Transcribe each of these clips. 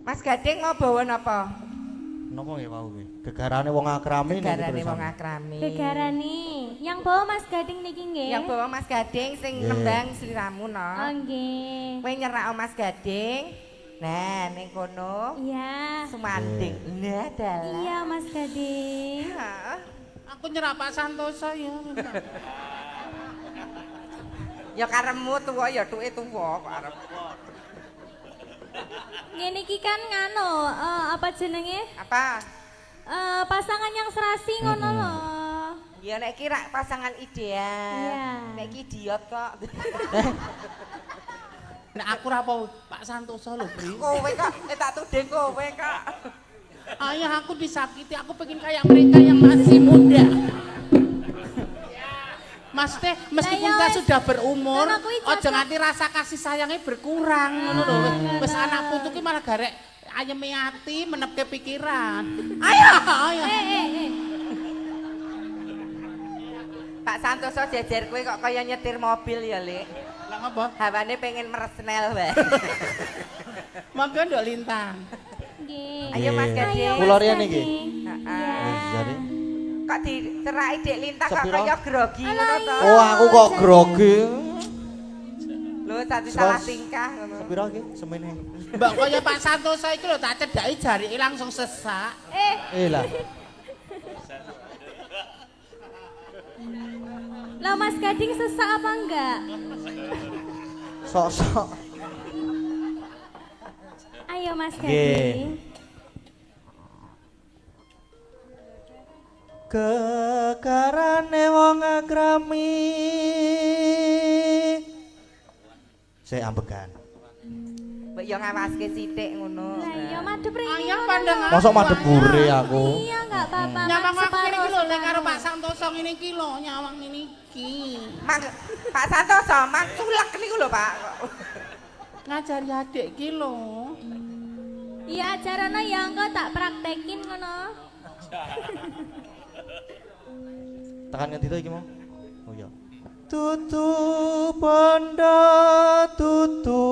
Mas Gading mau bawa napa? Napa nggih wau nggih? Gegarane wong akrami niki Gegarane terusan. wong akrami. Gegarane. Yang bawa Mas Gading niki nggih. Yang bawa Mas Gading sing nembang sliramu no. Oh nggih. Kowe nyerak Mas Gading. Nah, ning kono. Iya. Sumanding. Lah dalah. Iya Mas Gading. Heeh. Aku nyerah Pak Santoso ya. Ya karepmu tuwa ya tuke tuwa kok arep. Ngene iki kan ngano, apa jenenge? Apa? Pasangan yang serasi ngono lho. Ya nek kira pasangan ideal. Iya. Nek iki idiot kok. Nek aku ora apa Pak Santoso lho, Bri. Kowe kok tak tuding kowe kok. Ayah aku disakiti, aku pengen kayak mereka yang masih muda. Mas teh, meskipun kita sudah berumur, ojo nganti rasa kasih sayangnya berkurang, ngono lho. Wis anak putu ki malah garek ayeme ati, menepke pikiran. Ayo, ayo. Pak Santoso jejer kowe kok kaya nyetir mobil ya, Lek. Lah ngapa? Hawane pengen meresnel wae. Monggo ndok lintang. Nggih. Ayo Mas Gading. Kula riyen iki. Heeh. Wis jare. Kok diceraki Dik Lintang kok Sepiro? kaya grogi ngono to. Oh, aku kok grogi. Lho, tadi salah tingkah ngono. Sepiro iki semene? Mbak kaya Pak Santoso iki lho tak cedhaki jarike langsung sesak. Lah. Lah Mas Gading sesak apa enggak? Sok-sok. Ayo Mas Nggih. Gading. Kekarane wong akrami. Saya ambekan. Mbok yo ngawaske sithik ngono. Lah iya madhep rene. Ayah pandang aku. Mosok madhep bure aku. Iya enggak apa-apa. Nyawang aku ini iki lho nek karo Pak Santoso ngene iki lho, nyawang ngene iki. Pak Santoso, mang culek niku lho, Pak. Ngajari adik iki lho. Iya ajarana ya engko tak praktekin ngono. Tekan ngendi to iki mau? Oh iya. Tutu panda tutu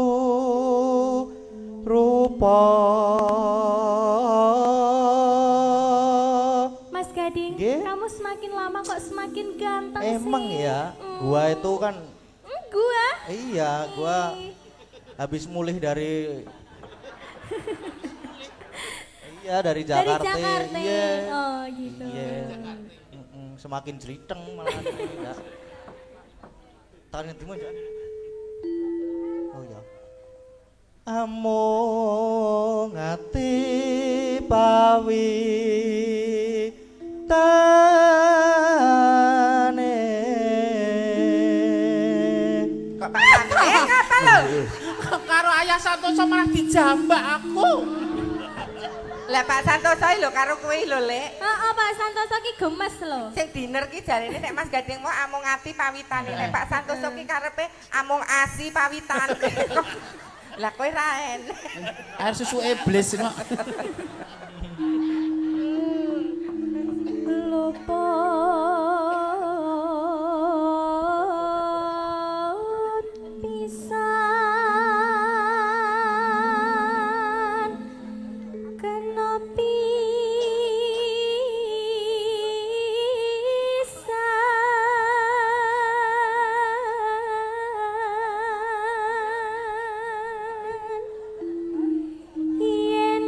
rupa. Mas Gading, Nggih. kamu semakin lama kok semakin ganteng Emang sih. ya, gua itu kan Gua? iya, gua habis mulih dari iya dari Jakarta. Dari Jakarta. Iya. Oh gitu. Iya. Semakin jeliteng malah ya. Tangan ngendi mo, Jan? Oh ya. Amung ati pawi tane. Kok Pak Santoso ngapa lho? Karo Ayah Santoso malah dijambak aku. Lah Pak Santoso lho karo kowe lho, Lek. Heeh, Pak Santoso ki gemes lho. Sing diner ki jarene nek Mas Gading mau amung ati pawitane. Nek Pak Santoso ki karepe amung asi pawitane. Lah kowe ra en. Air susu iblis kok. Luput pisan kena pisan yen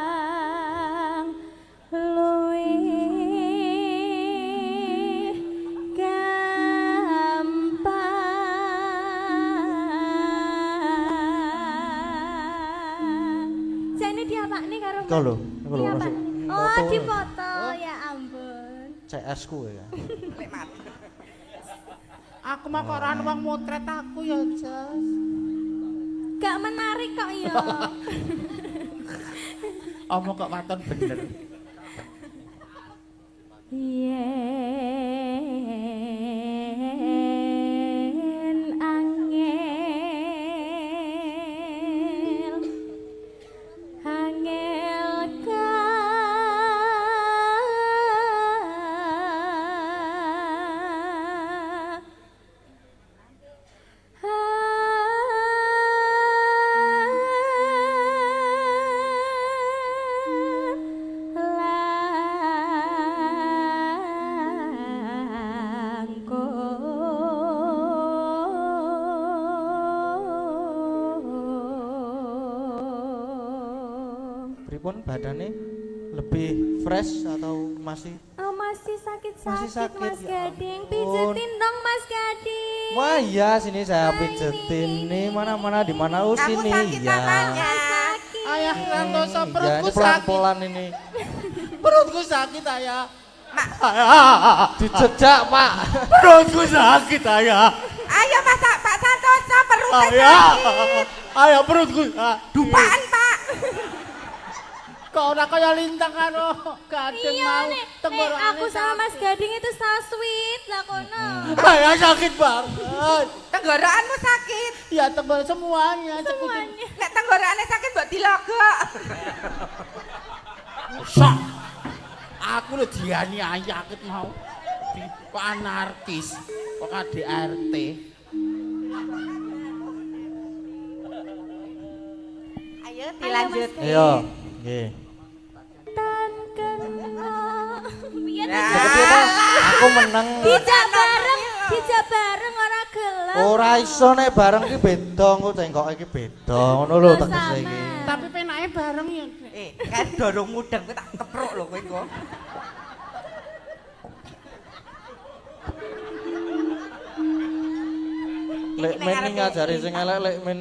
gampang luwih gampang. Jane diapakne karo Iku lho, iku lho, Diapa? masuk Oh, foto. dipoto. Ya ampun. CS ku ya. Lek mati. Aku mah kok ora wong motret aku ya, Jas. Gak menarik kok ya. Omong kok waton bener. Yen angel pripun badane lebih fresh atau masih Oh, masih sakit-sakit sakit, Mas ya Gading. ampun. Pijetin dong Mas Gading. Wah iya sini saya pijetin nih mana-mana di mana Kamu sini sakit ya. apanya? Sakit. Ayah Santoso Ya perutku ini sakit. pelan-pelan ini. Perutku sakit ayah. Dijejak Pak. Perutku sakit ayah. Ayo Pak Santoso perutnya Ayah. sakit. Ayah perutku. Dupaan Pak. Kok ora kaya lintang karo Gading Iya mau nek tenggorokane aku sama Mas sakit. Gading itu sasweet lah kono. Ayah sakit banget. Tenggorokanmu sakit. Ya tenggorok semuanya. Semuanya. Nek tenggorokannya sakit mbok dilogok. Sok. Aku lho dianiaya akit mau. Kok anarkis. Kok KDRT. Ayo dilanjut. Iya. Nggih. Tan kena. Biyen Nah. Aku menang. dijak bareng ora gelem. Ora iso nek bareng ki beda engko cengkok iki beda ngono lho tegese iki. Tapi penake bareng ya. Kan dorong mudeng kowe tak kepruk lho kowe engko. Lek Iki nek men arep ngajari iki. sing elek lek men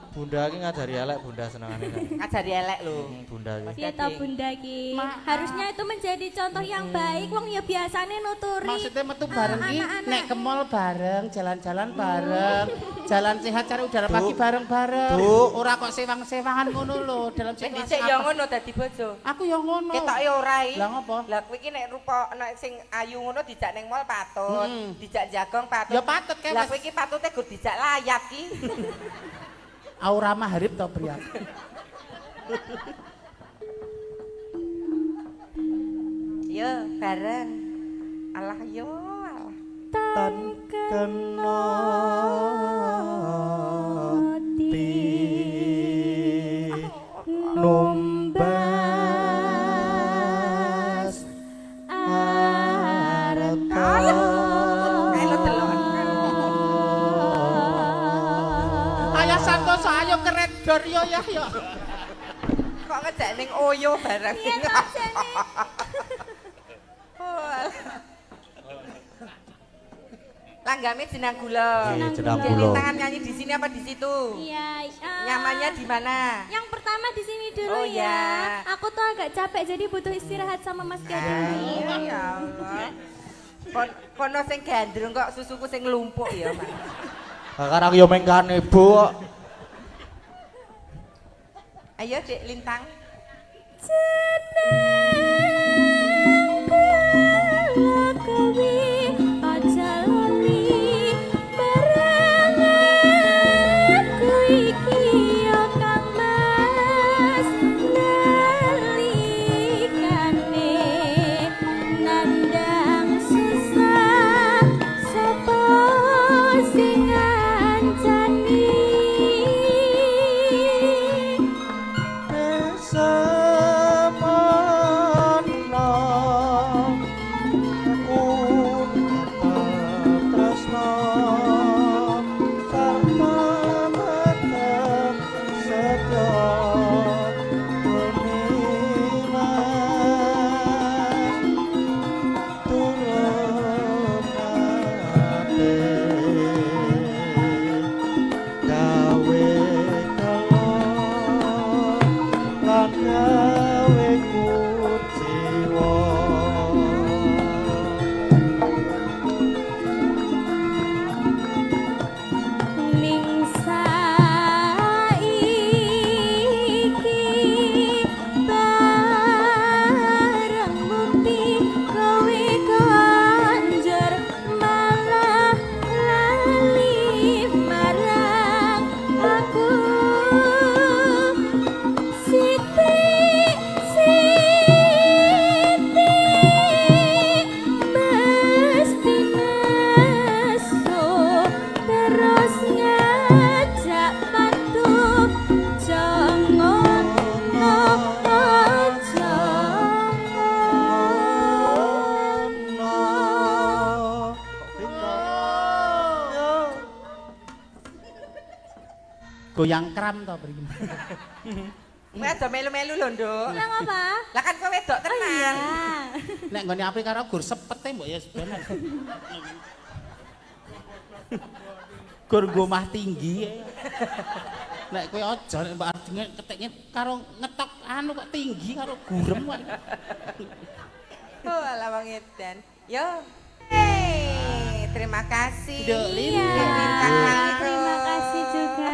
bunda ki ngajari elek bunda senengane. Ngajari elek lho. Bunda ki. Iya toh Bunda ki. Ma- Harusnya itu menjadi contoh yang baik. Wong ya biasane nuturi. Maksudnya metu bareng ki anak-anak. nek ke mall bareng, jalan-jalan bareng, jalan sehat cari udara pagi Duk. bareng-bareng. Duk. Ora kok sewang-sewangan ngono lho dalam Nek situasi dhisik ya apa. ngono dadi bojo. Aku ya ngono. Ketoke ora iki. Lah ngopo? Lah kowe iki nek rupa nek sing ayu ngono dijak ning mall patut, dijak jagong patut. Ya patut, kayak Lah wes- kowe iki patute gur dijak layap ki. Aura maharip to pria. Yo bareng. Alah yo alah. Tan kena ti numbas arta Melu delok. Ayah Santoso ayo keredor yo ya yo. Kok ngejak ning Oyo bareng. Iya toh jane. Langgame jenang gula. Iya, jenang Jadi gula. tangan nyanyi di sini apa di situ? Iya. Nyamannya di mana? Yang pertama di sini dulu Oh, ya. ya. Aku tuh agak capek jadi butuh istirahat sama Mas Gading. Ya Allah. Kono sing gandrung kok susuku sing nglumpuk ya, Mas. Sekarang yo mengkane Bu. Ayo Dek Lintang. Semana kun tresno sarta tetep setya penilas turun ate gawe lan gawe kuciwa Ning saiki bareng mukti kowe konjur malah lali marang aku Siti mesti masuk terus ngajak patu jangan Goyang kram to beri. Kowe aja melu-melu lho, Nduk. Yang apa? Lah kan kowe wedok Oh iya. tenan. Nek nggone apik karo gur sepete mbok ya sebenarnya. Gur gomah tinggi. Nek kowe aja nek mbak Ardine keteknya karo ngetok anu kok tinggi karo gurem kok. Oh, alah wong edan. Yo. Hey, terima kasih. Iya. Bintang kali Terima terus. kasih juga.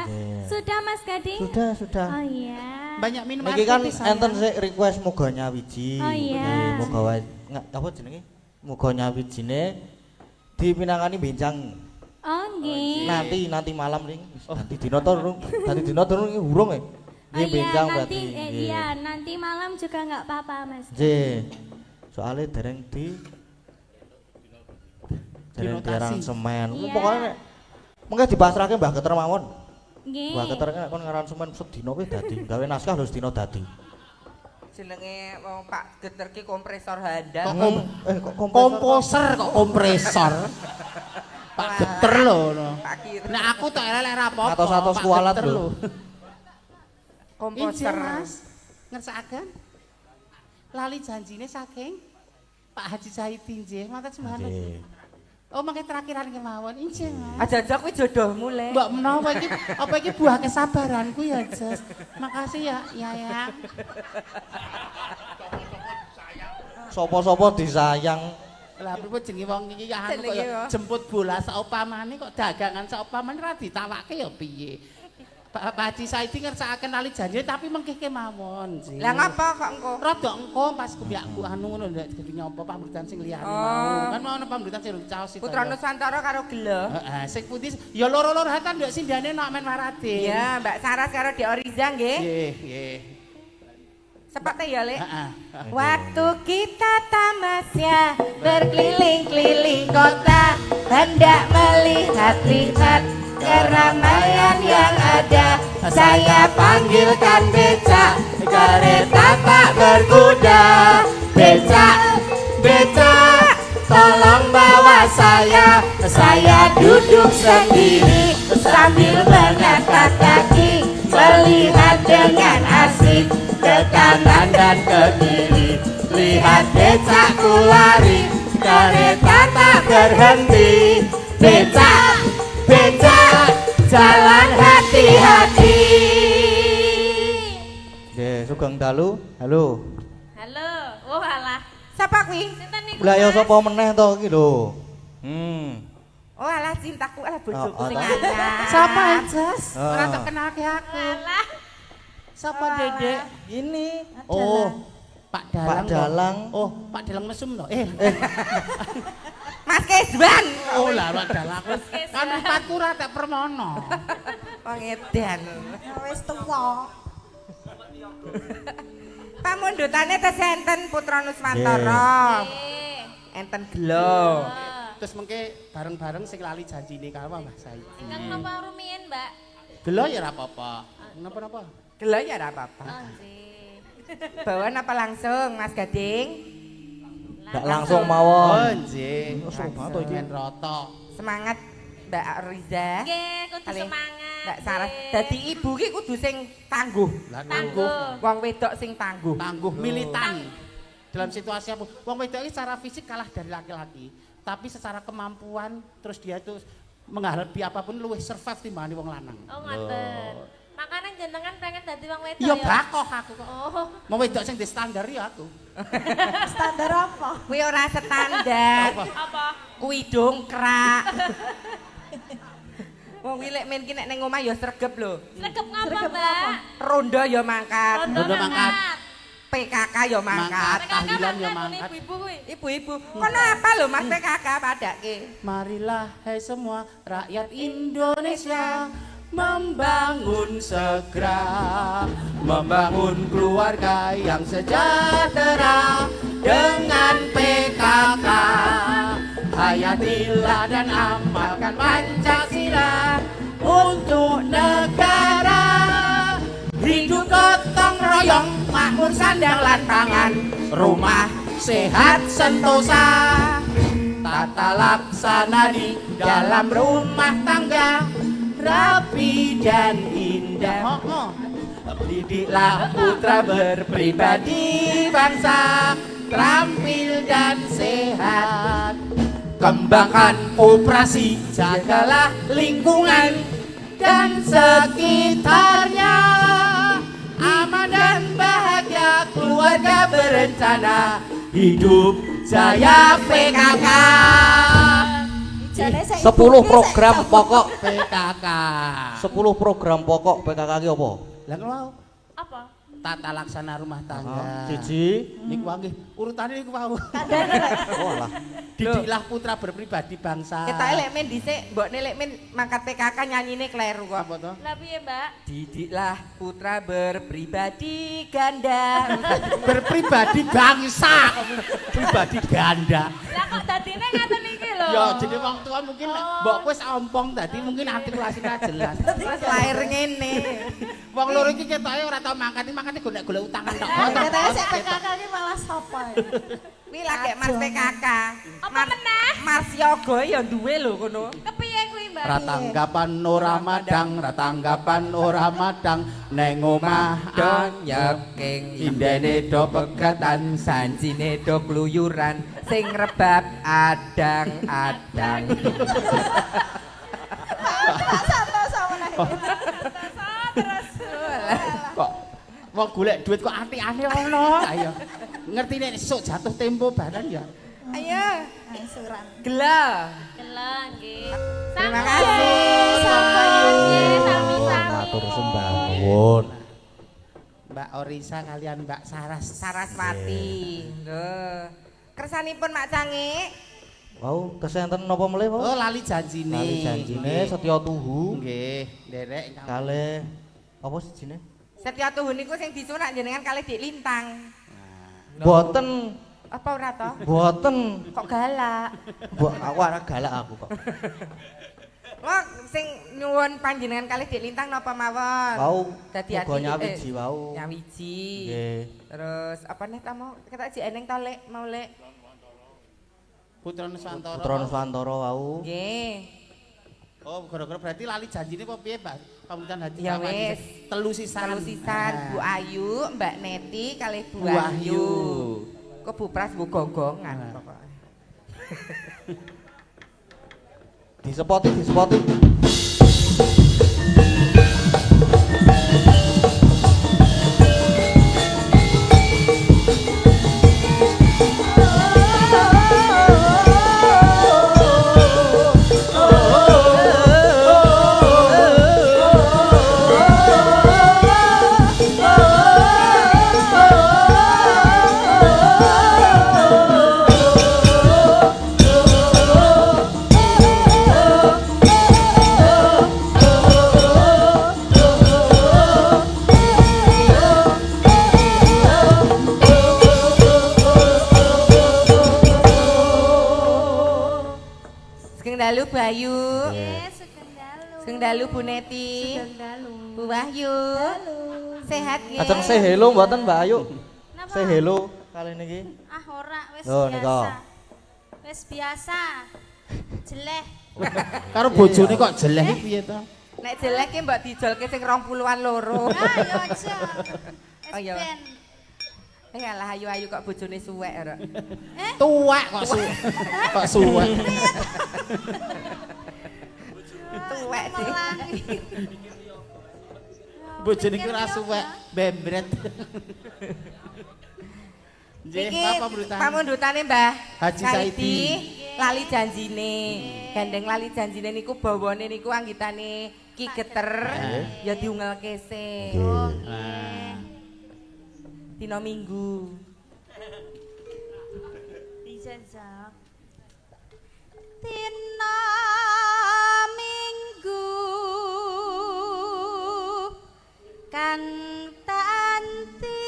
Iya. Sudah Mas Gading? Sudah. Oh iya. Banyak minum Niki kan putih, sayang. enten sik request muga nyawiji. Oh, iya. Nggih, muga wae apa jenenge? Muga nyawijine dipinangani benjang. Oh nggih. Nanti malam ring. Nanti dina to urung. Nanti dina to urung urung e. Oh Nggih iya, benjang nanti berarti. Nggih. iya, nanti malam juga nggak apa-apa Mas. Nggih. Soale dereng di dereng Dinotasi. diarang semen. Iya. Pokoke nek mengke dipasrahke Mbah Keter mawon. Nggih. Mbah Keter nek kon ngaran semen sedina kuwi dadi. Gawe naskah lho sedina dadi. Jenenge wong Pak Geter ki kompresor handal. Kok Komposer kok kompresor. Pak Geter lho. No. Pak Kir. Nek aku tak elek ra apa-apa. Atos-atos Pak kualat Geter lho. Komposer. Injil Mas, ngersakaken lali janjine saking Pak Haji Saidi nggih, matur sembahana. Nggih. Oh, mangke terakhiran kemawon injil Mas. Aja-aja kuwi jodohmu le. Mbak menawa iki apa iki buah kesabaranku ya, Jas. Makasih ya, ya. Sopo-sopo disayang. Lah pripun jenenge wong iki ya anu kok Jenenge ya apa? jemput bola saupamane kok dagangan saupamane ra ditawake ya piye. Pak Haji Saidi ngersakaken lali janji tapi mengke kemawon sih. Lah ngapa kok engko? Rada engko pas kumbakku anu ngono ndak dadi nyapa pamuritan sing liyane Oh. mau. Kan mau ana pamuritan sing caos itu. Putra Nusantara karo Gelo. Heeh, sing putih ya loro-loro hatan ndak sindane nok men Waradin. Ya, Mbak Saras karo Dek Oriza nggih. Nggih. Sepate ya, Lek. Heeh. Waktu kita tamasya berkeliling-keliling kota, hendak melihat-lihat keramaian yang ada. Saya panggilkan becak, kereta tak berkuda. Becak, tolong bawa saya duduk sendiri sambil mengangkat kaki, melihat dengan asik ke kanan dan ke kiri. Lihat becakku lari, kereta tak berhenti. Becak, jalan hati-hati. Nggih, sugeng dalu. Halo. Halo. Oh alah. Siapa kuwi? Sinten niku? Lah ya sapa meneh to iki lho. Oh alah cintaku, alah bojoku Oh, sing oh, anyar. Sapa Jas? Ah. Ora tak kenalke aku. Alah. Sapa Dedek? Ini. Oh, Pak Dalang. Pak Dalang. Oh, Pak Dalang mesum to. Mas Kesban. Oh lah Pak Dalang. Kan empatku ra tak permono. Wong edan. Wis tuwa. Pamundhutane tes enten Putra Nuswantara. Eh. Enten Gelo. Terus mengke bareng-bareng sing lali janjine karo Mbah Saidi. Ingkang napa rumiyin, Mbak? Gelo ya ora apa-apa. Napa-napa? Gelo ya ora apa-apa. Oh nggih. Bawan apa langsung Mas Gading? Ndak langsung Oh, mawon. nggih. Langsung banget to iki. Men roto. Semangat Mbak Riza. Nggih, kudu Kali semangat. Mbak Sarah. nggih. Dadi ibu ki kudu sing tangguh. Lah Tangguh. Wong wedok sing tangguh. tangguh militan. Dalam situasi apa? Wong wedok ini secara fisik kalah dari laki-laki, tapi secara kemampuan terus dia itu menghadapi apapun luwih survive timbangane wong lanang. Oh ngoten. Makanya jenengan pengen dadi wong wedok Iya ya? bakoh aku kok. Oh. Wong wedok sing di standar ya aku. Standar apa? Kuwi ora standar. Apa? Kuwi dongkrak. Wong wilek men ki nek ning omah ya sregep lho. Sregep ngapa, Mbak? Rondo ya mangkat. Rondo mangkat. PKK ya mangkat. Tahlilan ya mangkat. mangkat. Ibu-ibu kuwi. Ibu-ibu, kono apa lho Mas PKK padake? Marilah hai semua rakyat Indonesia membangun segera, membangun keluarga yang sejahtera dengan PKK. Hayatilah dan amalkan Pancasila untuk negara. Hidup gotong royong, makmur sandang lan pangan, rumah sehat sentosa. Tata laksana di dalam rumah tangga rapi dan indah. Didiklah putra berpribadi bangsa, terampil dan sehat. Kembangkan operasi, jagalah lingkungan dan sekitarnya. Aman dan bahagia keluarga berencana, hidup jaya PKK. 10 program pokok PKK. 10 program pokok PKK ki apa? Lah ngono Apa? tata laksana rumah tangga. Siji. Niku wangi urutane niku wau. Oh alah. Didiklah putra berpribadi bangsa. Kita elek men dhisik, mbokne lek men mangkat PKK nyanyine kleru kok. Apa to? Lah piye, Mbak? Didiklah putra berpribadi ganda. Berpribadi bangsa. Pribadi ganda. Lah kok dadine ngaten iki lho. Ya jadi wong tua mungkin mbok wis ompong tadi mungkin artikulasinya ora jelas. Terus lahir ngene. Wong loro iki ketoke ora tau mangkat golek-golek utangan tok. Katanya sik PKK iki malah sapa ya? Kuwi lagi Mas PKK. Apa meneh? Mas Yoga ya duwe lho kono. Kepiye kuwi, Mbak? Ratanggapan ora madang neng omah Don yaking indene do pegatan sancine do kluyuran sing rebab adang-adang. kok wong golek duit kok ati-ane ono. Ayo. Ngerti nek esuk jatuh tempo barang ya. Ayo, gela. Gela nggih. Terima kasih. Sami-sami. Matur sembah nuwun. Mbak Orisa kalian Mbak Saraswati. Nggih. Kersanipun Mak Cangik. Wau kesenten napa melih, Pak? Oh lali janjine. Lali janjine Setya Tuhu. Nggih, nderek Kalih apa sijine? Setya Tuhu niku sing disunak jenengan kalih Dik Lintang. Boten, Apa ora to? boten. Kok galak? Aku ora galak aku kok. Wah, sing nyuwun panjenengan kalih Dik Lintang napa mawon? Wau Dadi muga nyawiji wau. Nyawiji. Nggih. Terus apa nih ta mau kita jek eneng to Lek, mau Lek. Putra Nusantara. Putra Nuswantara wau. Nggih. Oh, gara-gara berarti lali janjine apa piye, Mbak? Pamitan haji Ya sama wis. telu sisan. Telu sisan Bu Nah. Ayu, Mbak Neti kalih Bu Bu Wahyu. Wahyu. Kok Bu Pras Bu gonggongan Nah. pokoknya. Disepoti. Sugeng dalu Bu Ayu. Nggih, sugeng dalu. Sugeng dalu Bu Neti. Sugeng dalu. Bu Wahyu. Sehat nggih. Ajeng say hello mboten Mbak Ayu? Napa? Say hello kali niki. Ah ora wis Loh, biasa. nika. Wis biasa. Jeleh. Karo bojone kok jeleh iki piye to? Nek jelek ki mbok dijolke sing 20-an loro. Ah yo aja. Oh, iya. Ben. Alah ayu-ayu kok bojone suwek ora. Tuwek kok kok suwek. Tuwek sih. Melangi. Bojone iki ora suwek, bembret. Nggih, Iki apa berita? pamundhutane Mbah Haji Saidi. Lali janjine. Gandeng lali janjine niku bawane niku anggitane Ki Geter ya diungelke se. Nah. Dina Minggu. Dijajak. Dina Minggu kang tanti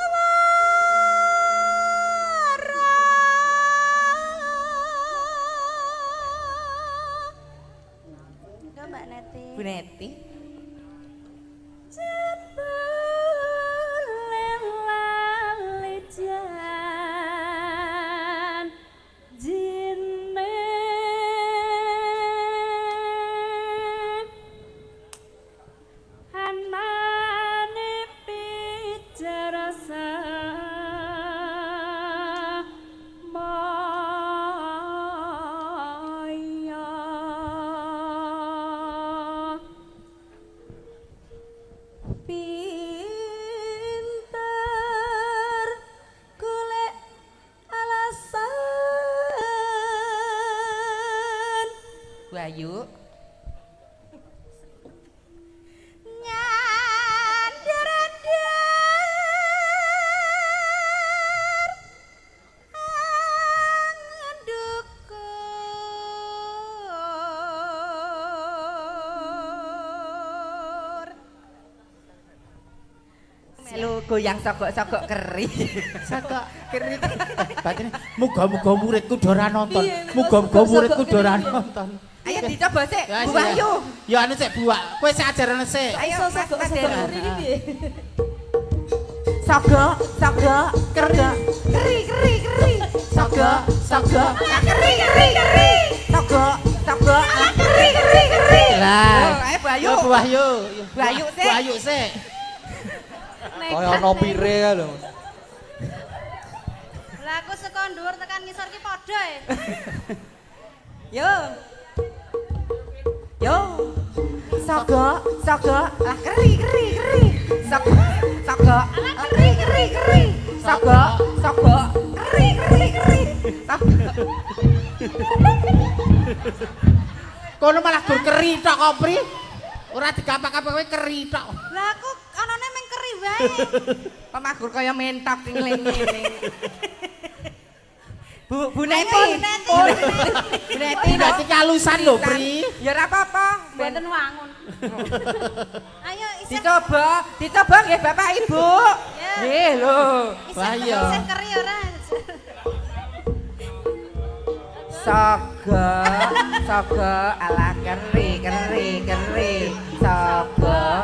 Wah, Mbak Neti. Bu Neti. Lalijan jine anane pijarasa maya pinter golek alasan Bu Ayu. nyandar-ndar angen dukur Melu goyang sogok-sogok keri. Saka keri. Batine muga-muga muridku do ora nonton. Muga-muga muridku do ora nonton. Ayo dicoba sik, Ya, Bu sik, Ayu. Ya anu sik buak. Kowe sik ajarane sik. Ayo sogok Mas sogok Deru. iki piye Sogok, sogok, keri, keri, keri, keri. Sogok, sogok, keri, keri, keri. Sogok, sogok, keri, keri, keri. Lah. Ayo Bu Ayu. Yo Bu Ayu. Bu Ayu sik. Bu Ayu sik. Kaya ono pire kae lho. lah aku saka dhuwur tekan ngisor ki padha e Yo. Yo. Sogok, sogok, lah keri, keri, keri. Sogok, sogok, keri, keri, keri. Sogok, sogok, keri, keri, keri. Sogok. Kono malah gur keri tok kok, Pri. Ora digapak-gapak kowe keri tok. lah aku anane meng keri wae Pemagur kaya mentok tingling ngene. Bu Neti. Ayo, Bu Neti. Bu Neti Berarti kalusan lho, Pri. Ya ora apa-apa. mboten wangun ayo isih Dicoba, dicoba nggih Bapak Ibu. Ya. Nggih lho. Bahaya. isih keri ora Sogok, sogok ala keri, keri, keri. Sogok.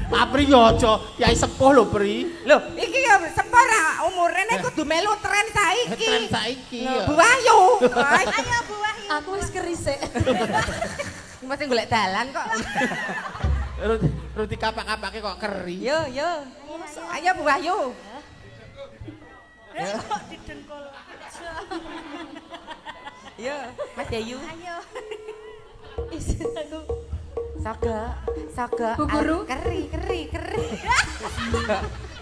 Pak Pri yo aja Kyai sepuh lho, Pri. Lho, iki ya separa umurene kudu melu tren saiki. Tren saiki Lho, ya. Bu Ayu. Ay, ayo Bu Wahyu aku wis keri sik masih golek dalan kok. Roti kapak-kapake kok keri. Yo, yo. Ayo Bu Ayu. kok didengkul Yo, Mas Ayu. ayo isih aku Sogok, sogok. Bu Guru. ala keri, keri, keri.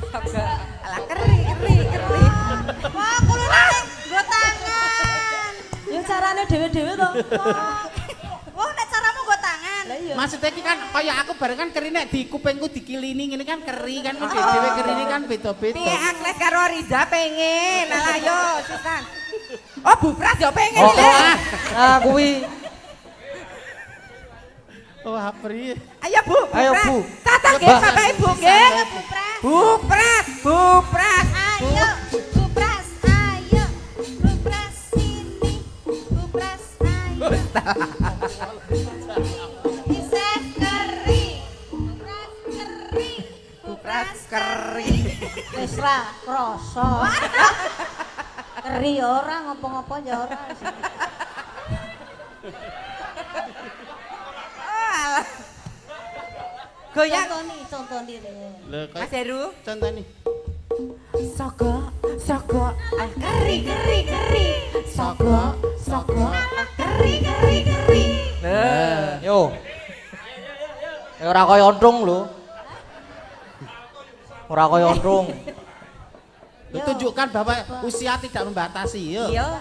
Sogok ala keri, keri, keri. wah kulune nggo tangan ya carane dhewe-dhewe to wah nek caramu nggo tangan lah iya Maksudnya iki kan kaya aku bareng kan keri nek di kupingku dikilini ngene kan keri kan dhewe keri ini kan beda-beda. Piye Agnes karo Riza pengen. Alah yo, sisan. Oh, Bu Pras yo pengen Oh, Le. ah kuwi. Wah, Pri. Ayo Bu, Ayo, Pras. Bu. Tata nggih Bah. Bapak Ibu nggih. ayo Bu Pras Bu Pras, Bu Pras. ayo Bu Pras ayo Bu Pras sini Bu Pras ayo isih keri Bu Pras keri Bu Pras keri. wis ra krasa keri ora ngopo-ngopo ya ora Oh, alah. Goyang contoni Lho, Mas Heru. contoh nih. Sogok, sogok. Ah, keri, keri, keri. Sogok, sogok. Ah, keri, keri, keri. Yo. Ya ora kaya ontrung lho. Ora kaya ontrung. Lu tunjukkan bahwa usia tidak membatasi, yuk. Iya.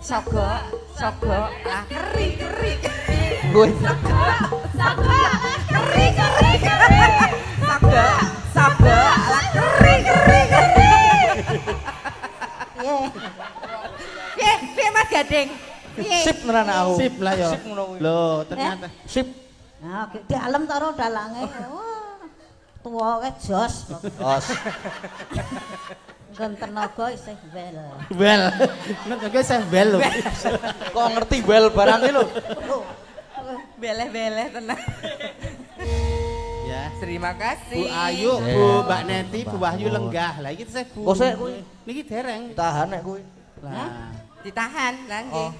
Sogok, sogok. Ah, keri, keri. Gue. Sogok, keri, keri, keri. Sogok, sogok. Ah, keri, keri, keri. piye Piye, piye Mas Gading? Piye? Sip tenan aku. Sip lah ya. Sip ngono kuwi. Loh, ternyata. Sip. nah di alam taro dalange Tuwa ke jos. Os. Nggon tenaga isih wel. Wel. Nek isih wel lho. Kok ngerti wel barang iki lho. Beleh-beleh tenang. Ya. Terima kasih. Bu Ayu, Bu Mbak Neti, Bu Wahyu lenggah. Lah iki tesih Bu. Kok sik kuwi? Niki dereng. Tahan nek kuwi. Lah. Ditahan lah nggih.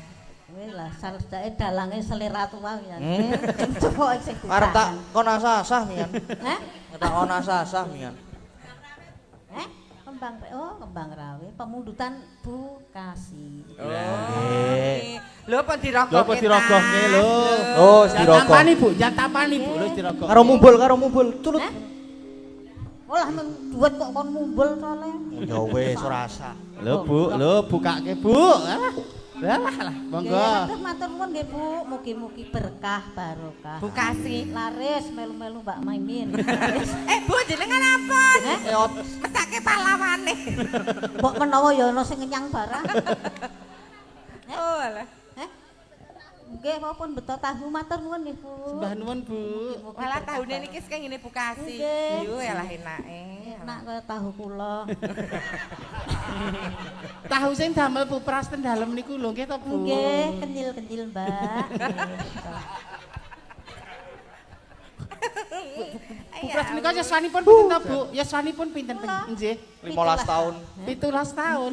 Wis lah salsake dalange selera tuwa ya. Coba isih ditahan. Arep tak kon asah-asah mian. Hah? Tak kon asah-asah mian. Kembang rawe pemundutan Bu Kasih. Lho apa dirogokke? Lho apa dirogokke lho. Oh, dirokok. Tampani Bu, jangan tampani Bu, lho dirokok. Karo mumbul, culut. Olah men duit kok kon mumbul sole. Ya wis ora asah. Lho bukake Bu. Lah, monggo. Matur nuwun nggih Bu, mugi-mugi berkah barokah. Bu Kasih. Laris melu-melu Mbak Maimin. Bu jenengan apa? Mesake pahlawane. Mbok menawa ya ana sing ngenyang barang. Oh alah. Nggih pun beto tahu matur nuwun nggih Bu. Sembah nuwun Bu. Walah tahune niki sing ngene Bu Kasih. Yo elah enake. Enak kaya tahu kula. Tahu sing damel Bu Pras ten dalem niku lho nggih to Bu. Nggih, kenyil-kenyil Mbak. Bu Pras menika yuswanipun pinten to Bu? Yuswanipun pinten nggih? 15 tahun. 17 tahun.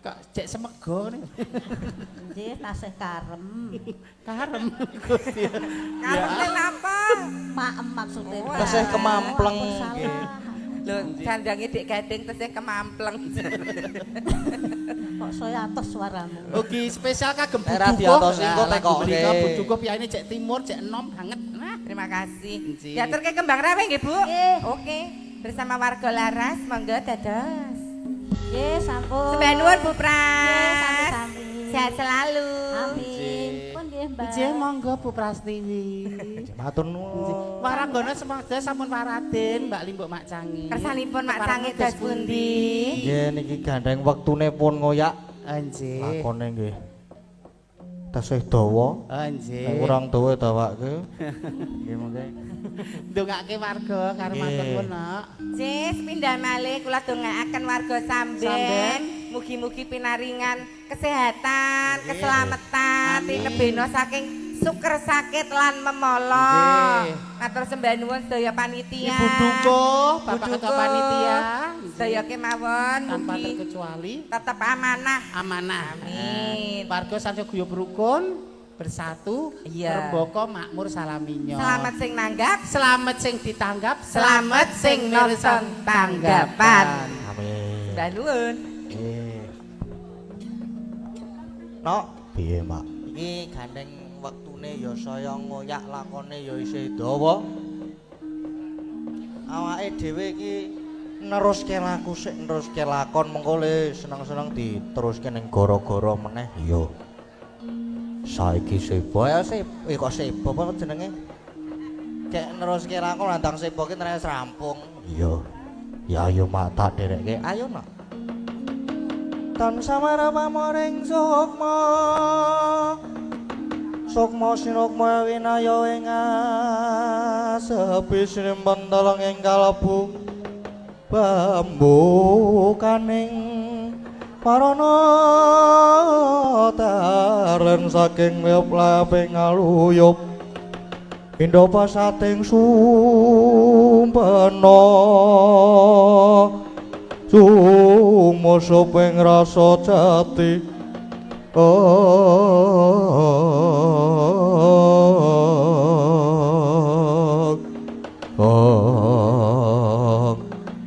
Kok cek semego niku. Nggih, tasih karem. Karem Gusti. Karep napa? Maem maksudnya. Tasih kemampleng nggih. Lho, jandange Dik Gading tesih kemampleng. Kok saya atos suaramu. Ugi spesial kagem Bu Era Dukuh. diatosi engko tekoke. Bu Dukuh piyane cek timur, cek enom banget. Nah, Terima kasih. Nggih. Diaturke kembang rawe nggih Bu. Nggih. Oke. Bersama warga Laras monggo dados. Nggih, sampun. Sembah nuwun Bu Nggih, Pras. sami-sami. Sehat selalu. Amin. Pun nggih, Mbak. Nggih monggo Bu Prastiwi. Matur nuwun. Waranggana semada sampun paraden Mbak Limbuk Mak Cangi. Kersanipun Mak Cangi dos pundi? Nggih niki gandeng wektune pun ngoyak. Nggih. Lakone nggih. Tasih dawa. Nggih. Nek kurang dawa dawake. Nggih monggo. Ndongake warga karo matur nuwun, Nak. Cis pindah malih kula dongaaken warga Samben. Mugi-mugi pinaringan kesehatan, keselamatan, tinebena saking suker sakit lan memolo. Nggih. Matur sembah nuwun sedaya panitia. Ibu Dukuh, Bapak Bu Ketua Dukuh, Panitia. sedaya kemawon Tanpa mugi terkecuali tetap amanah. amanah. Amin. Warga sansaya guyub rukun, bersatu, Iya. berboko makmur salaminyo. Selamat sing nanggap, Selamat sing ditanggap, selamat sing nonton tanggapan. Amin. Sembah nuwun. Nggih. Nok, piye, Mak? Iki gandeng wektune ya saya ngoyak lakone ya isih dawa. Awake dhewe iki neruske laku sik neruske lakon mengko le seneng-seneng diteruske ning gara-gara meneh ya. Saiki sebo ya kok sebo apa jenenge? Kayak neruske lakon landang sebo ki terus rampung. Iya. Ya ayo Mak tak dereke. Ayo Nak. Tan samara pamoring sukma sukma sinukma winaya ing asepi sinimpen teleng ing kalebu bambu kaning parana taren saking leping aluyup Indo pasating sumpena sumusup ing rasa jati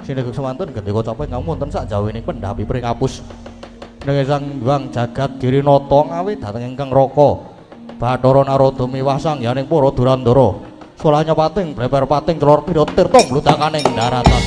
Sinegek semanten gendika capek ngamu wonten sak jawining pendhapi pringapus nenging sang Hyang Jagat Girinata ngawi dhateng ingkang raka Bathara Narada miwah sangyaning para Durandara Solanya pating bleber pating celor pira tirta blutakaning daratan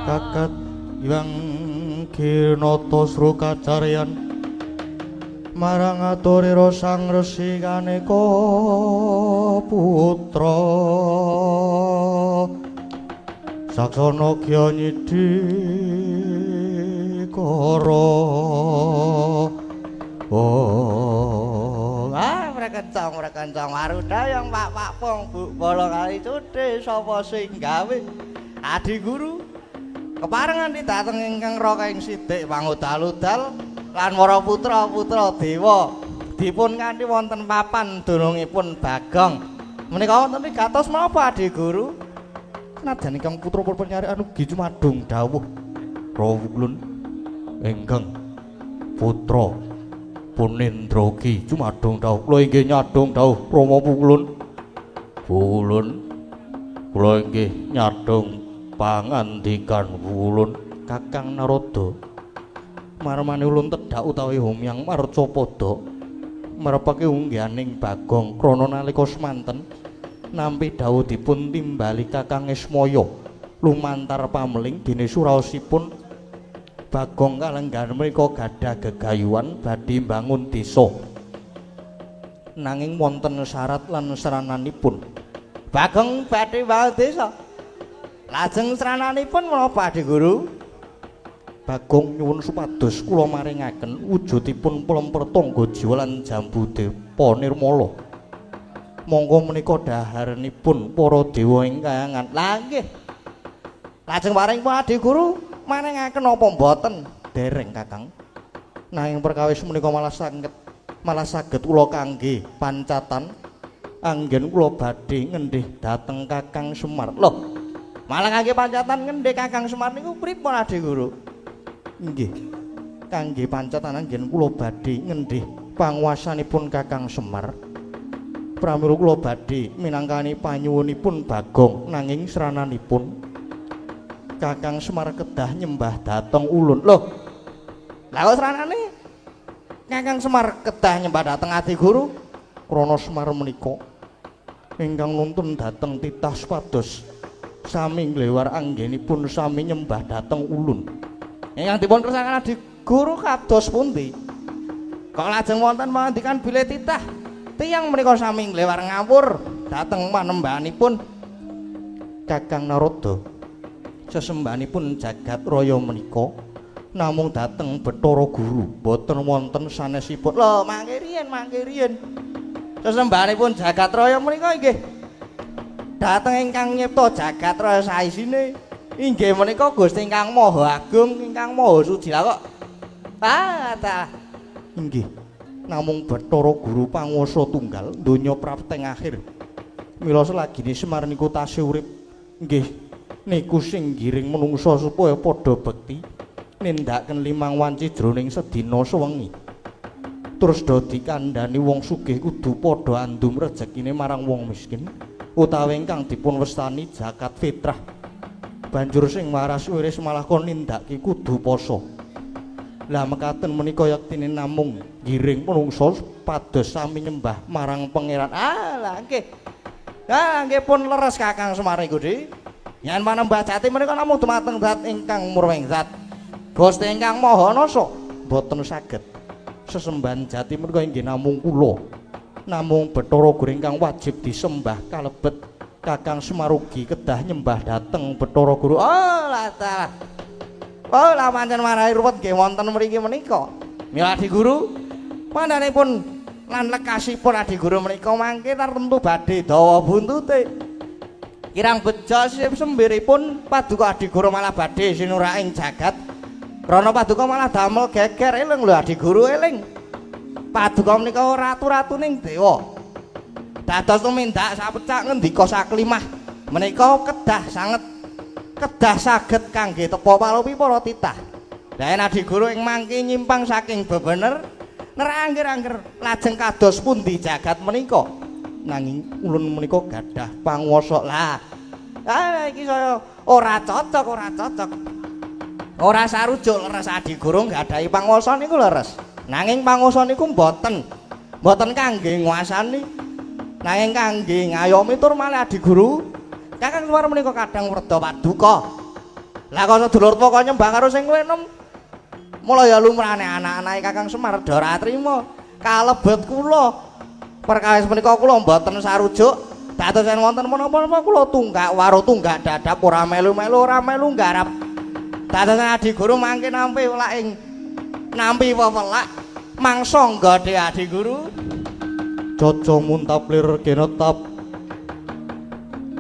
kakat yang kinata srukacaryan marang aturira sang resi kaneka putra saksana gya nyidikara mrekencong marudayang pak pong bu bola kali cudhe sapa sing gawe adi guru keparengan didateng ingkang raka ing sithik pangudal-udal lan para putra-putra dewa dipun kanthi wonten papan dunungipun Bagong menika wonten gatos menapa adi guru senajan ingkang putra-putra nyarikan ugi cumadung dawuh rawuhlun ingkang putra Punendragi cumadung dawuh kula inggih nyadong dawuh Rama Pulun kula inggih nyadong pangandikan Pulun Kakang Narada marmane ulun tedhak utawi humyang marcapada marepake ungganing Bagong krana nalika semanten nampi dawuh dipun timbali Kakang Ismaya lumantar pameling dene suraosipun Bagong kalenggan menika gadah gegayuhan badhe mbangun desa nanging wonten syarat lan serananipun Bagong badhe mbangun desa lajeng serananipun menapa Adi Guru Bagong nyuwun supados kula maringaken wujudipun plemper tangga jiwa lan jambu depa nirmala monggo menika daharenipun para dewa ingkang lha nggih lajeng paring Adi Guru maringaken apa mboten dereng Kakang nanging perkawis menika malah saged kula kangge pancatan anggen kula badhe ngendih dhateng Kakang Semar lho malah kangge pancatan ngendih Kakang Semar niku pripun Adi Guru nggih kangge pancatan anggen kula badhe ngendih panguwasanipun Kakang Semar pramila kula badhe minangkani panyuwunipun Bagong nanging srananipun Kakang Semar kedah nyembah dhateng ulun. Loh. Lah kok sranane Kakang Semar kedah nyembah dhateng Adi Guru krana Semar menika ingkang nuntun dhateng titah supados sami nglewar anggenipun sami nyembah dhateng ulun. Ingkang dipun kersakaken Adi Guru kados pundi? Kok lajeng wonten pangandikan bilih titah tiyang menika sami nglewar ngawur dhateng panembahanipun Kakang Narada. Sesembahanipun jagat raya menika namung dhateng Bathara Guru boten wonten sanesipun. Lho mangke riyen sesembahanipun jagat raya menika inggih dhateng ingkang nyipta jagat raya saisine inggih menika Gusti ingkang Maha Agung ingkang Maha Suci. Lah kok ta inggih namung Bathara Guru panguwasa tunggal donya prapteng akhir mila selagine Semar niku tasih urip nggih niku sing giring menungsa supaya padha bekti nindakaken limang wanci jroning sedina sewengi terus dadi kandhani wong sugih kudu padha andum rejekine marang wong miskin utawi ingkang dipun westani zakat fitrah banjur sing waras wiris malah kon nindakake kudu poso lah mekaten menika yaktine namung giring menungsa pados sami nyembah marang pangeran lah nggih pun leres Kakang Semar niku yen manembah jati menika namung dumateng zat ingkang murwing zat Gusti ingkang Maha Nasa boten saged sesembahan jati menika inggih namung kula namung Bathara Guru ingkang wajib disembah kalebet Kakang Semar ugi kedah nyembah dhateng Bathara Guru lah pancen marahi ruwet nggih wonten mriki menika mila Adi Guru pandhanipun lan lekasipun Adi Guru menika mangke tentu badhe dawa buntute kirang bejo sembiripun Paduka Adi Guru malah badhe sinuraing jagat krana Paduka malah damel geger eling lho Adi Guru eling Paduka menika ratu-ratuning dewa dados tumindak sapecak ngendika saklimah menika kedah saged kangge tepa palupi para titah lah yen Adi Guru ing mangke nyimpang saking bebener nerangger-angger lajeng kados pundi jagat menika nanging ulun menika gadah panguwasa lah iki saya ora cocok ora sarujuk leres Adi Guru nggadahi panguwasa niku leres nanging panguwasa niku mboten kangge nguasani nanging kangge ngayomi tur malih Adi Guru Kakang Semar menika kadang werda Paduka Lah kok sedulur kok nyembah karo sing kowe enom. Mula ya lumrahane anak-anake Kakang Semar ora trima. Kalebet kula. Perkawis menika kula mboten sarujuk. Dadosen wonten menapa-menapa kula tunggak waro tunggak dadap ora melu-melu ora melu nggarap. Dadosen Adi Guru mangke nampi welaking nampi wewelak mangsa nggode Adi Guru. Caca muntaplir genetap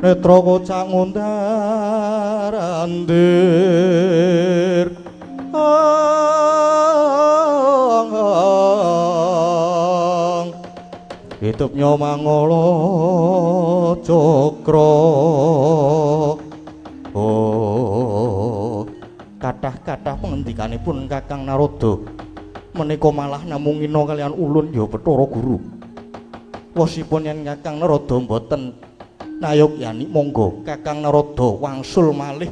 netra kocak ngundarandir. Hitupnya mangolo cokro. Oh, kathah-kathah pengendikanipun Kakang Narada menika malah namung ngina kalian ulun ya Bathara Guru. Wosipun yen Kakang Narada mboten nayogyani monggo Kakang Narada wangsul malih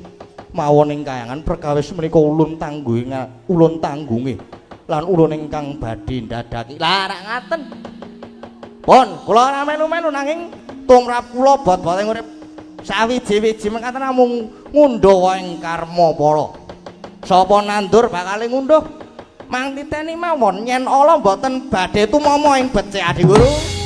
mawon ing kayangan perkawis menika ulun tanggunge lan ulun ingkang badhe ndadaki. Lah rak ngaten. Pun, kula ora melu-melu nanging tumrap kula bot-boting urip sawiji-wiji mekaten namung ngunduh wae karma para. Sapa nandur bakal ngunduh. Mang titeni mawon yen ala mboten badhe tumama ing becik Adi Guru.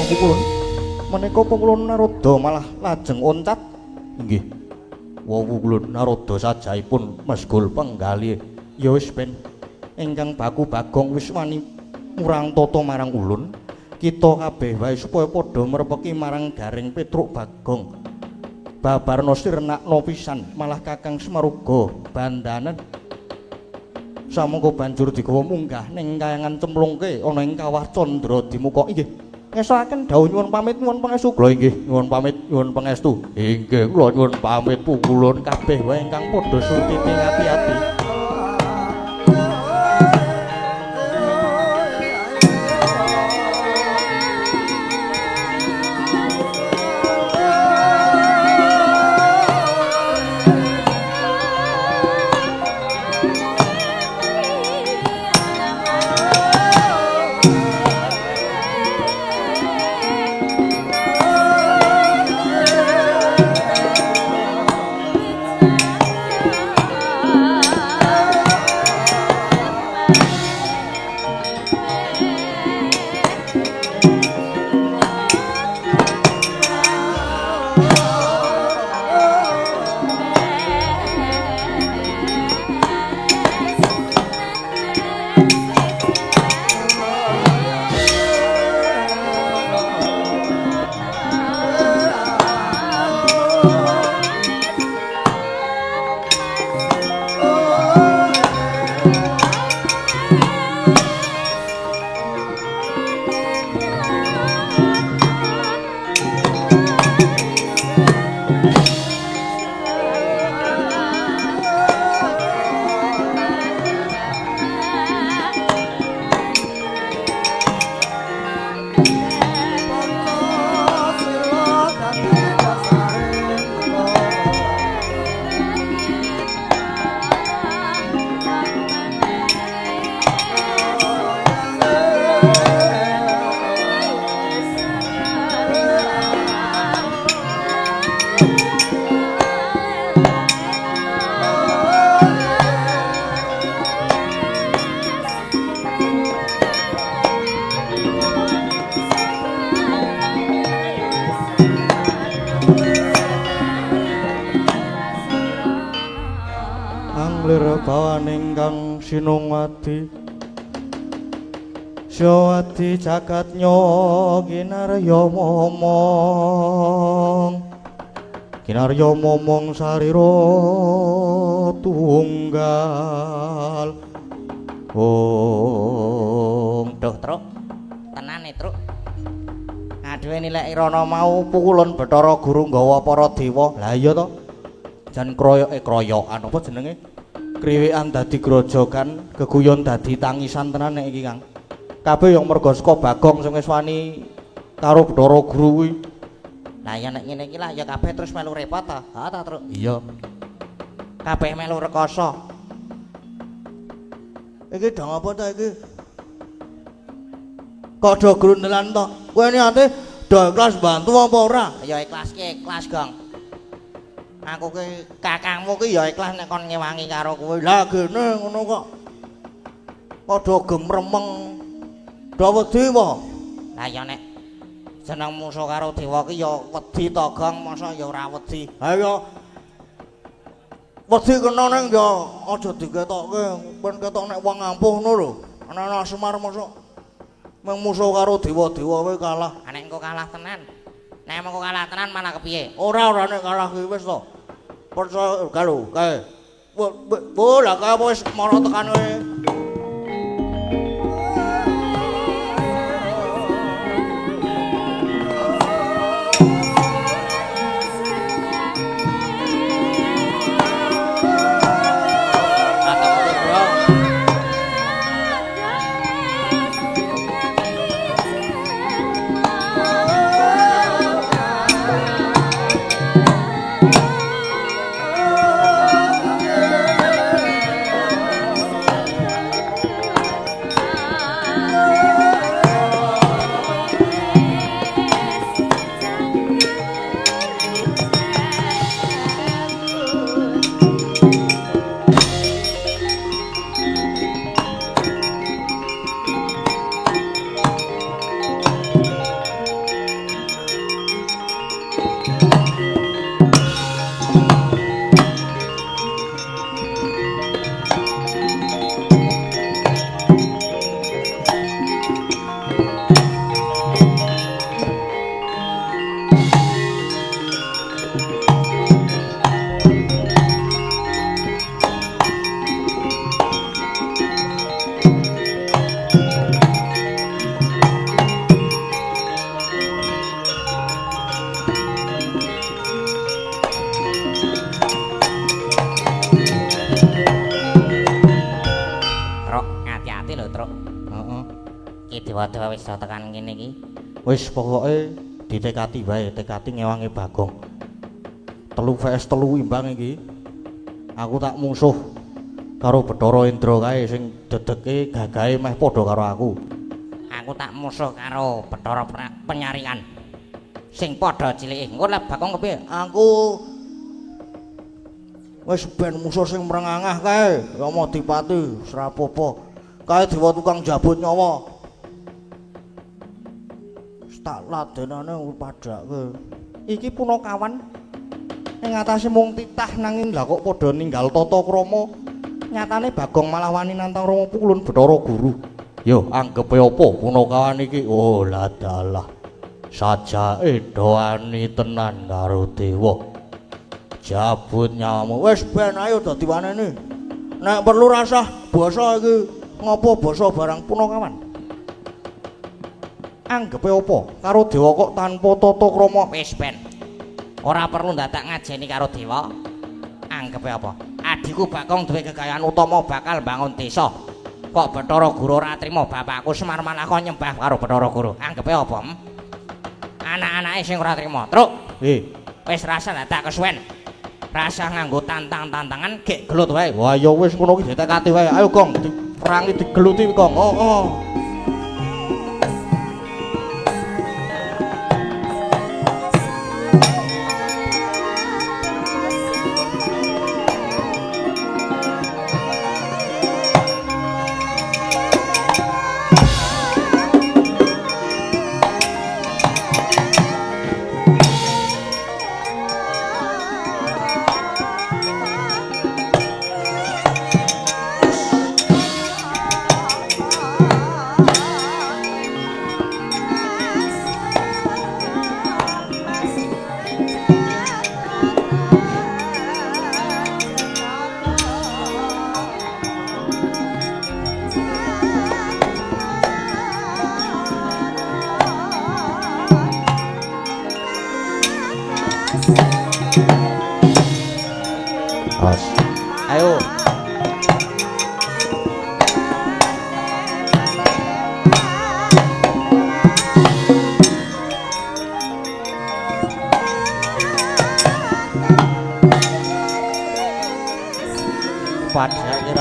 Pukulun menika Pukulun Narada malah lajeng oncat inggih Pukulun Narada sajaipun mesgul penggalih ya wis ben ingkang baku Bagong wis wani murang tata marang ulun kita kabeh wae supaya padha merepeki marang Garing Petruk Bagong babarna sirnakna pisan malah Kakang Semaruga bandanen samangka banjur digawa munggah ning kayangan cemplungke ana ing kawah Candra Dimuka inggih. Ngesaken dawuh nyuwun pamit nyuwun pangestu kula inggih nyuwun pamit nyuwun pangestu inggih kula nyuwun pamit Pukulun kabeh wae ingkang padha surtiti ati-ati. Bawaning sinungwati syawati jakatnya kinarya momong sarira tunggal. Duh truk tenane truk ngadewe nilai Irana mau Pukulun Bathara Guru nggawa para dewa. Lah iya to jan kroyokan apa jenenge kriwikan dadi grojogan, geguyon dadi tangisan tenan nek iki Kang. Kabeh yang merga saka Bagong sing wis wani karo Bathara Guru kuwi. Lah ya nek ngene iki lah ya kabeh terus melu repot ta? Ha ta, Truk? Iya. Kabeh melu rekoso. Iki dang apa ta iki? Kok do grundelan to? Kowe niate do ikhlas bantu apa ora? Ya ikhlas ki ikhlas, Gong. Aku ki kakangmu ki ya ikhlas nek kon ngewangi karo kowe. Lah gene ngono kok. Padha gemremeng. Do wedi apa? Lah ya nek jeneng musuh karo dewa ki ya wedi to, Gong, masa ya ora wedi. Ha ya wedi kena ning ya aja diketokke, ben ketok nek wong ampuh ngono lho. Ana Semar mosok mung musuh karo dewa-dewa kowe kalah. Nek engko kalah tenan. Nek mengko kalah tenan malah kepiye? Ora nek kalah ki wis to. Percaya kalau kae. Bola kae wis mara tekan kowe. Dewa-dewa wis tekan kene iki. Wis pokoke ditekati wae, tekati ngewangi Bagong. 3 vs 3 imbang iki. Aku tak musuh karo Bathara Indra kae sing dedeke gagahe meh padha karo aku. Aku tak musuh karo Bathara Penyarian sing padha cilike. Engko lek Bagong kepiye? Aku wis ben musuh sing mrengangah kae, Rama Dipati, srapopo. Kae dewa tukang jabut nyawa. Tak ladenane padake. Iki Punakawan ing atase mung titah nanging lha kok padha ninggal tata krama. Nyatane Bagong malah wani nantang Rama Pukulun Bathara Guru. Yo anggepe apa Punakawan iki? Oh la dalah. Sajake doani tenan karo dewa. Jabut nyawamu wis ben ayo dadi wanene. Nek perlu rasah basa iki ngopo basa barang Punakawan? Anggepe apa karo dewa kok tanpa tata krama? Wis ben. Ora perlu dadak ngajeni karo dewa. Anggepe apa? Adhiku Bagong duwe kekayaan utama bakal bangun desa. Kok Bathara Guru ora trima bapakku Semar malah kok nyembah karo Bathara Guru. Anggepe apa? Anak-anake sing ora trima. Truk. Wis rasa dadak kesuwen. Rasa nganggo tantang-tantangan gek gelut wae. Wah ya wis ngono ki ditekati wae. Ayo Gong, diperangi digeluti Gong. Oh.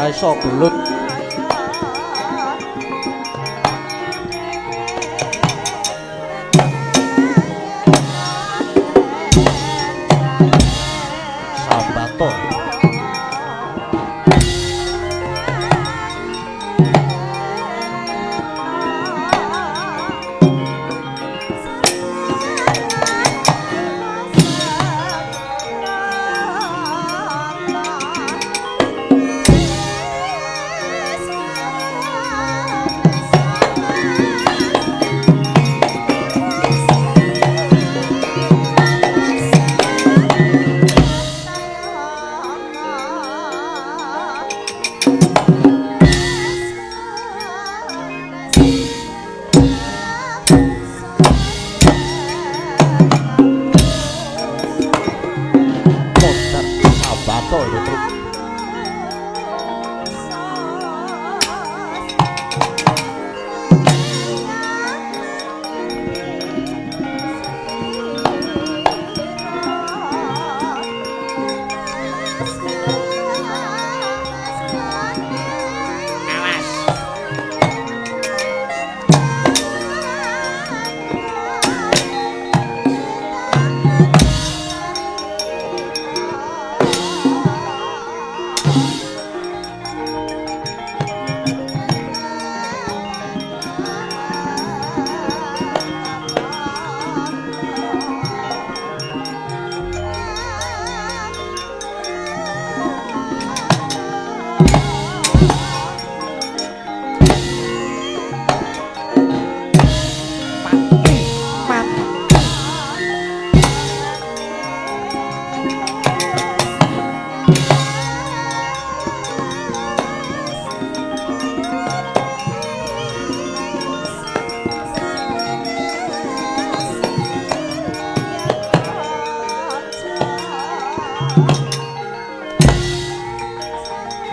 ra iso gelut. Sambato.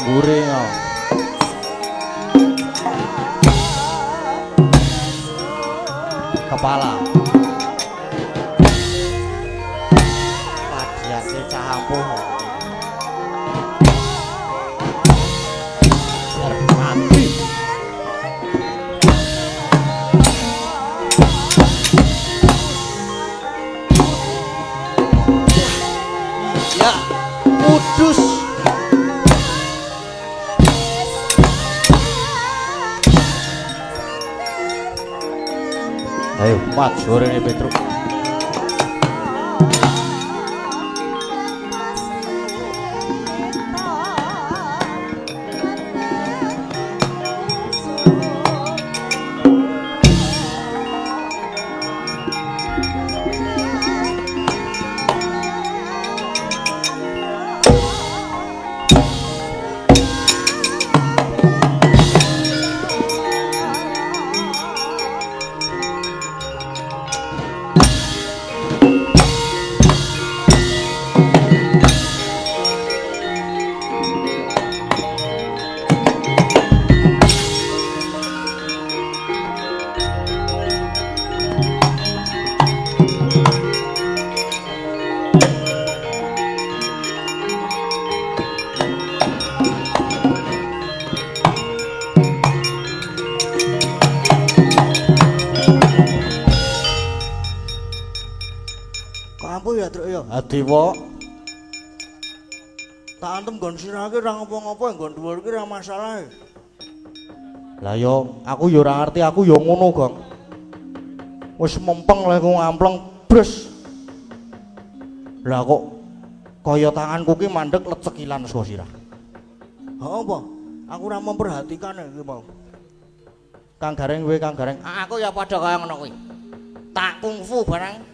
Guringa. Kepala. Padiake cah ampuh. Mati. Ya, kudus. Ayo, mat sore ini Petruk. Kampu ya Truk ya. Adiwa. Tak antem nggon sirah ki ora ngopo-ngopo, nggon dhuwur ki ora masalah. Lah yo aku yo ora ngerti, aku yo ngono, Gong. Wis mempeng lek ngampleng bres. Lah kok kaya tanganku ki mandek lecekilan saka sirah. Ha apa? Aku ora memperhatikan iki mau. Kang Gareng kowe Kang Gareng. Aku ya padha kaya ngono kuwi. Tak kungfu barang.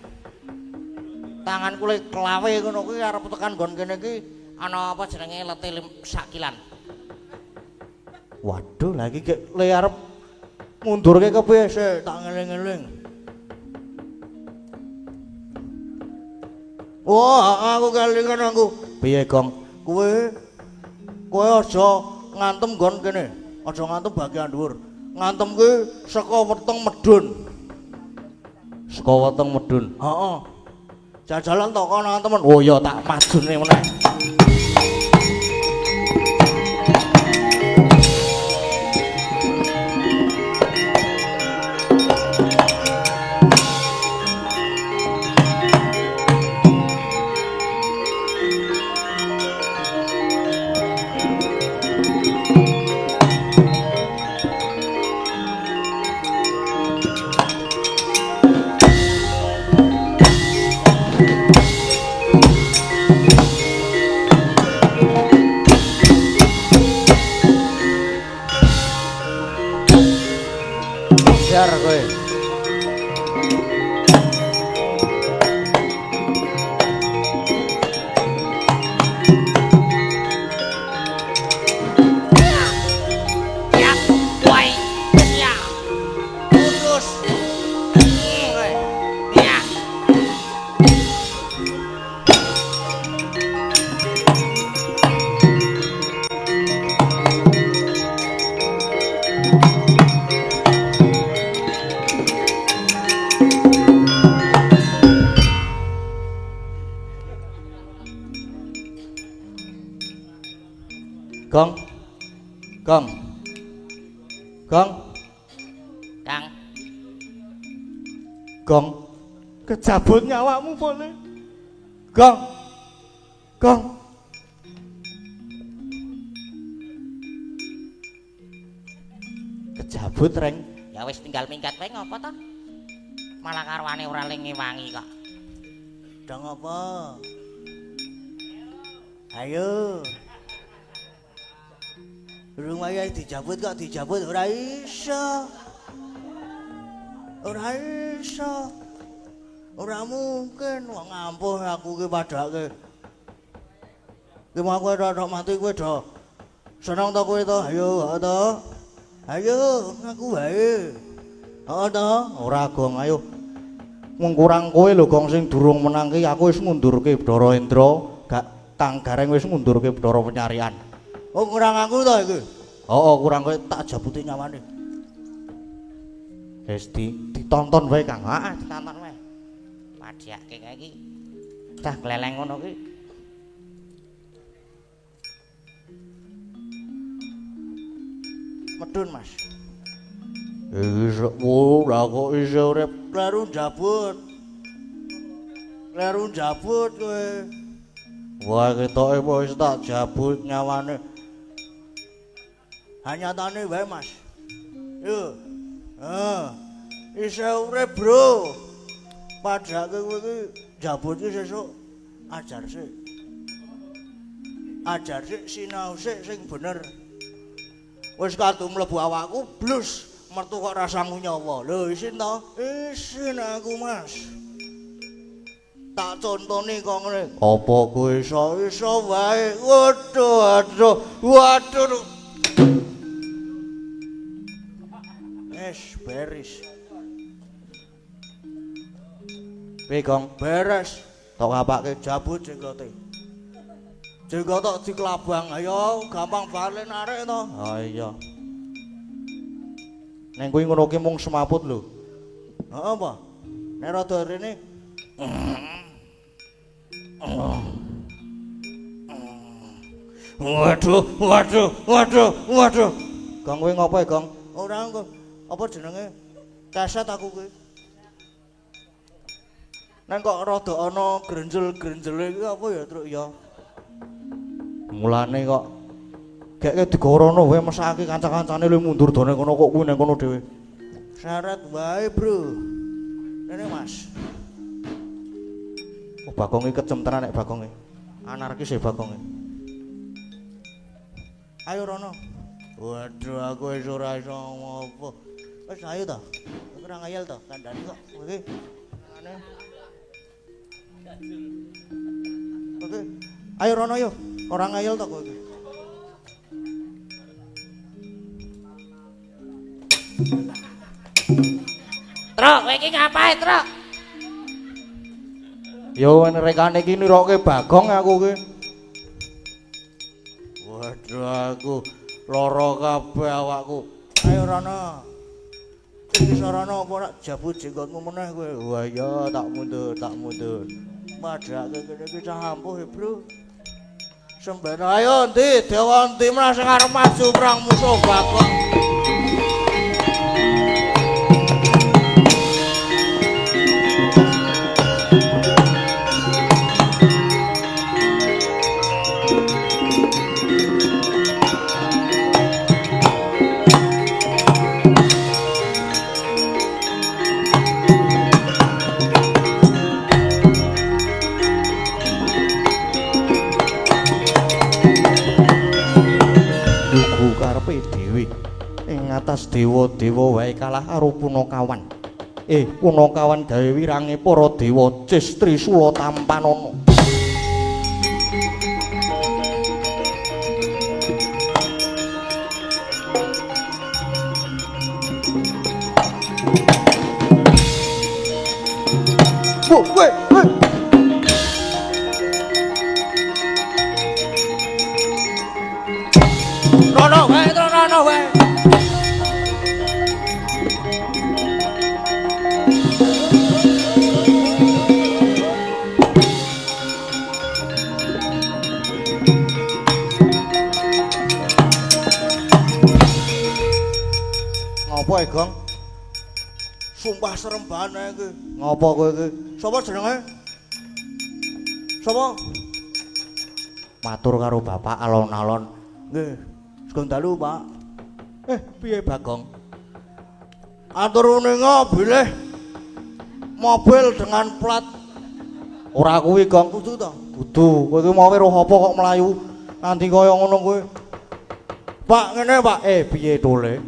Tanganku lek klawe ngono kuwi arep tekan nggon kene iki ana apa jenenge lete sakilan. Waduh, lagi ke le arep mundurke kepiye sik tak ngeling-eling. Wah, aku kelingan aku. Piye, Gong? Kowe aja ngantem nggon kene. Aja ngantem bagian dhuwur. Ngantem kuwi saka weteng medun. Saka weteng medun. Heeh. Jajalan to kono temen. Oh ya tak majune meneh. Biar kowe. Ya, woi, ya. Putus. Ya. Gong. Gong. Gong. Kang, Gong. Kecabut nyawamu boleh. Gong. Gong. Kecabut reng. ya wis tinggal minggat wae ngopo to? Malah karwane ora lengi-wangi kok. Dong apa? Ayo. Durung wayahe dijabut kok dijabut ora iso. Ora iso. Ora mungkin wong ampuh aku ki padake. Ki mau kowe tok mati kowe do. Seneng to kowe to? Ayo, to. Ayo, ngaku wae. To, ora Gong, ayo. Mung kurang kowe lho Gong sing durung menang ki aku wis ngundurke Bathara Indra, gak Kang Gareng wis ngundurke Bathara Penyarian. Oh, kurang aku to iki. Oh, kurang kowe tak jabuti nyawane. Wis ditonton wae Kang. Heeh, ditonton wae. Padhake kae iki. Cah gleleng ngono ki. Medun, Mas. Iso ora kok iso urip kleru jabut. Kleru jabut kowe. Wah, ketoke wis tak jabut nyawane. Hanyatane wae, Mas. Yo. Iso urip, Bro. Padahake kowe iki jabut iki sesuk ajar sik. Ajar sik sinau sik sing bener. Wis kadung mlebu awakku blus mertu kok rasamu nyawa. Lho isin to? Isin aku, Mas. Tak contone kok ngene. Apa kowe iso wae? Waduh. Beres. Gong, beres. Tok ngapake jabut jenggote. Jenggot tok diklabang, ayo gampang balen arek to. Ha iya. Neng kuwi ngono ki mung semaput lho. Heeh apa? Nek rada rene. Waduh. Gong kowe ngopo, Gong? Ora kok. Apa jenenge? Kaset aku kuwi. Neng kok rada ana grenjel-grenjele iki apa ya, Truk ya? Mulane kok gek digorono wae mesake kanca-kancane lu mundur done kono kok kuwi nang kono dhewe. Syarat wae, Bro. Rene, Mas. Oh, Bagong iki kecem tenan nek Bagong iki. Anarkis e Bagong iki. Ayo Rono. Waduh, aku wis ora iso ngopo. Wis ayo to. Ora ngayal to, kandhani kok. Oke. Ane. Oke. Ayo Rono yo. Ora ngayal to kowe iki. Truk, kowe iki ngapae, Truk? Yo rekane iki niroke Bagong aku iki. Waduh aku lara kabeh awakku. Ayo Rono. Iki sarana apa nak jabut jenggotmu meneh kowe. Wah iya tak mundur. Padhake kene iki cah ampuh, Bro. Semben ayo ndi dewa ndi mrah sing arep maju perang musuh Bagong. Karepe dhewe dados dewa-dewa wae kalah karo Punakawan. Punakawan gawe wirange para dewa Cis Trisula Tampanana. Weh. Rono wae. Ngopo Gong? Sumpah serem banget iki. Ngopo kowe iki? Sapa jenenge? Sapa? Matur karo bapak alon-alon. Nggih. Sugeng dalu, Pak. Piye Bagong? Atur ninga bilih mobil dengan plat. Ora kuwi Gong, kudu to? Kudu. Kowe iki mau weruh apa kok mlayu nganti kaya ngono kowe? Pak, ngene Pak. Piye tole?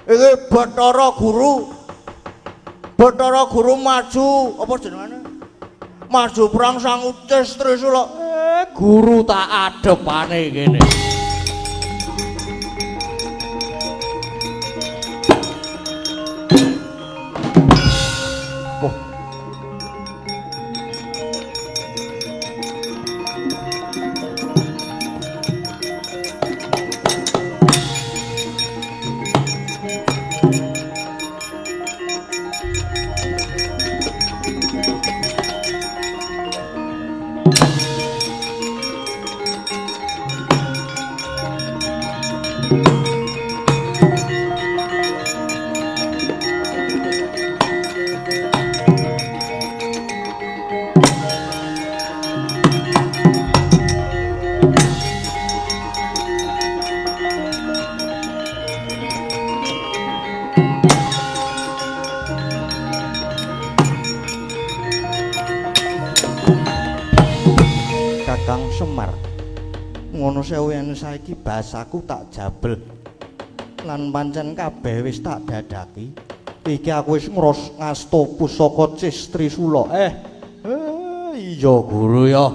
Iki Bathara Guru. Bathara Guru maju, apa jenengane? Maju perang sang Cis Trisula. Guru tak adepane kene. Kakang Semar, ngono sewen saiki basaku tak jabel lan pancen kabeh wis tak dadaki. Iki aku wis ngasta pusaka Cis Trisula. Iya Guru ya.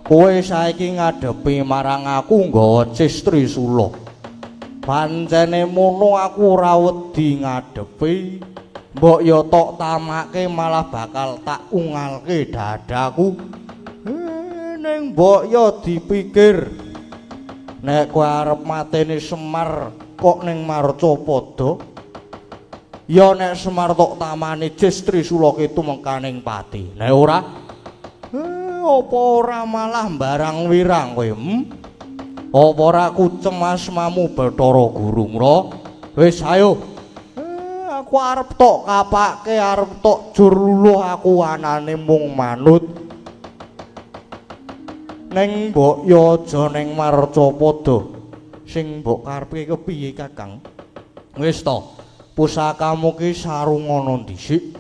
Kowe saiki ngadepi marang aku nggawa Cis Trisula. Pancene mono aku ora wedi ngadepi. Mbok ya tok tamake malah bakal tak ungalke dadaku. Ning mbok ya dipikir nek kowe arep mateni Semar kok ning Marcapada ya nek Semar tok tamani Cis Trisula kitu mengkaning pati. Nek ora apa ora malah barang wirang kowe? Apa ora kucem asmamu Bathara Guru mra? Wis ayo. Aku arep tok kapake, arep tok jur luluh aku anane mung manut. Neng mbok ya aja ning Marcapada. Sing mbok karepe kepiye Kakang? Wis to, pusakamu ki sarungana dhisik.